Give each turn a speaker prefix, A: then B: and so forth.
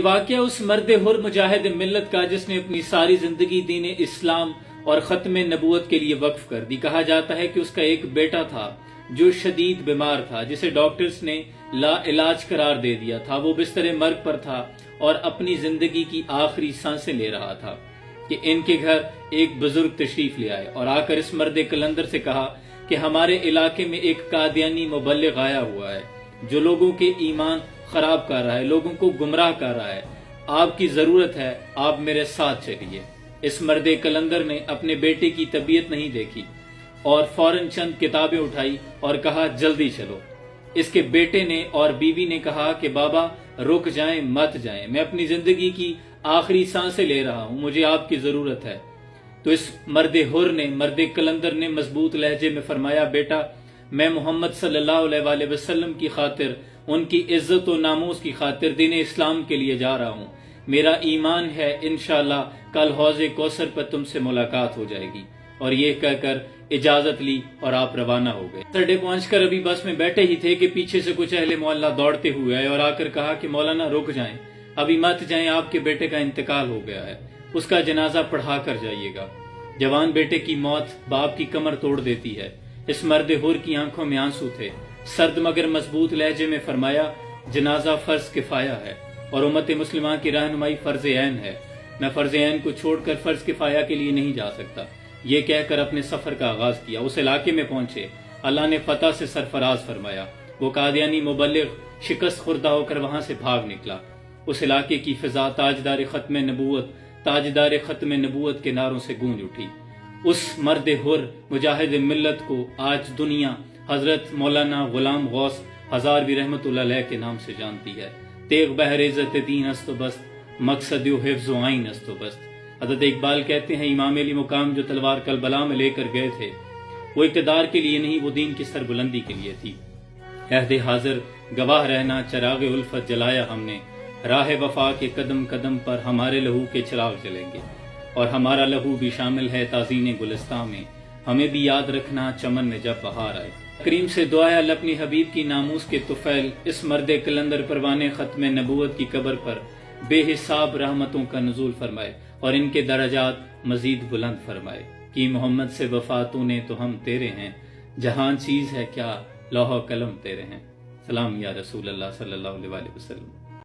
A: واقعہ اس مرد حر مجاہد ملت کا جس نے اپنی ساری زندگی دین اسلام اور ختم نبوت کے لیے وقف کر دی۔ کہا جاتا ہے کہ اس کا ایک بیٹا تھا جو شدید بیمار تھا، جسے ڈاکٹرز نے لا علاج قرار دے دیا تھا۔ وہ بستر مرگ پر تھا اور اپنی زندگی کی آخری سانسیں لے رہا تھا کہ ان کے گھر ایک بزرگ تشریف لے آئے اور آ کر اس مرد کلندر سے کہا کہ ہمارے علاقے میں ایک قادیانی مبلغ آیا ہوا ہے جو لوگوں کے ایمان خراب کر رہا ہے، لوگوں کو گمراہ کر رہا ہے۔ آپ کی ضرورت ہے، آپ میرے ساتھ چلیے۔ اس مرد کلندر نے اپنے بیٹے کی طبیعت نہیں دیکھی اور فوراً چند کتابیں اٹھائی اور کہا جلدی چلو۔ اس کے بیٹے نے اور بیوی نے کہا کہ بابا رک جائیں، مت جائیں، میں اپنی زندگی کی آخری سانسیں لے رہا ہوں، مجھے آپ کی ضرورت ہے۔ تو اس مرد حر نے، مرد کلندر نے مضبوط لہجے میں فرمایا، بیٹا میں محمد صلی اللہ علیہ وآلہ وسلم کی خاطر، ان کی عزت و ناموس کی خاطر دین اسلام کے لیے جا رہا ہوں۔ میرا ایمان ہے انشاءاللہ کل حوض کوثر پر تم سے ملاقات ہو جائے گی۔ اور یہ کہہ کر اجازت لی اور آپ روانہ ہو گئے۔ سٹے پہنچ کر ابھی بس میں بیٹھے ہی تھے کہ پیچھے سے کچھ اہل محلہ دوڑتے ہوئے آئے اور آ کر کہا کہ مولانا رک جائیں، ابھی مت جائیں، آپ کے بیٹے کا انتقال ہو گیا ہے، اس کا جنازہ پڑھا کر جائیے گا۔ جوان بیٹے کی موت باپ کی کمر توڑ دیتی ہے۔ اس مرد حر کی آنکھوں میں آنسو تھے۔ سرد مگر مضبوط لہجے میں فرمایا، جنازہ فرض کفایہ ہے اور امت مسلمہ کی رہنمائی فرض عین ہے۔ میں فرض عین کو چھوڑ کر فرض کفایہ کے لیے نہیں جا سکتا۔ یہ کہہ کر اپنے سفر کا آغاز کیا۔ اس علاقے میں پہنچے، اللہ نے فتح سے سرفراز فرمایا۔ وہ قادیانی مبلغ شکست خوردہ ہو کر وہاں سے بھاگ نکلا۔ اس علاقے کی فضا تاجدار ختم نبوت کے نعروں سے گونج اٹھی۔ اس مرد حر مجاہد ملت کو آج دنیا حضرت مولانا غلام غوث ہزاروی رحمت اللہ علیہ کے نام سے جانتی ہے۔ تیغ بہر عزت دین است و بست، مقصد و حفظ و عین است و بست۔ حضرت اقبال کہتے ہیں، امام علی مقام جو تلوار کربلا میں لے کر گئے تھے، وہ اقتدار کے لیے نہیں، وہ دین کی سربلندی کے لیے تھی۔ عہد حاضر گواہ رہنا، چراغ الفت جلایا ہم نے، راہ وفا کے قدم قدم پر ہمارے لہو کے چراغ جلیں گے، اور ہمارا لہو بھی شامل ہے تازین گلستان میں، ہمیں بھی یاد رکھنا چمن میں جب بہار آئے۔ کریم سے دعا ہے اللہ اپنی حبیب کی ناموس کے طفیل اس مرد کلندر پروانے ختم نبوت کی قبر پر بے حساب رحمتوں کا نزول فرمائے اور ان کے درجات مزید بلند فرمائے۔ کہ محمد سے وفاتوں نے تو ہم تیرے ہیں، جہان چیز ہے کیا لوح و قلم تیرے ہیں۔ سلام یا رسول اللہ صلی اللہ علیہ وسلم۔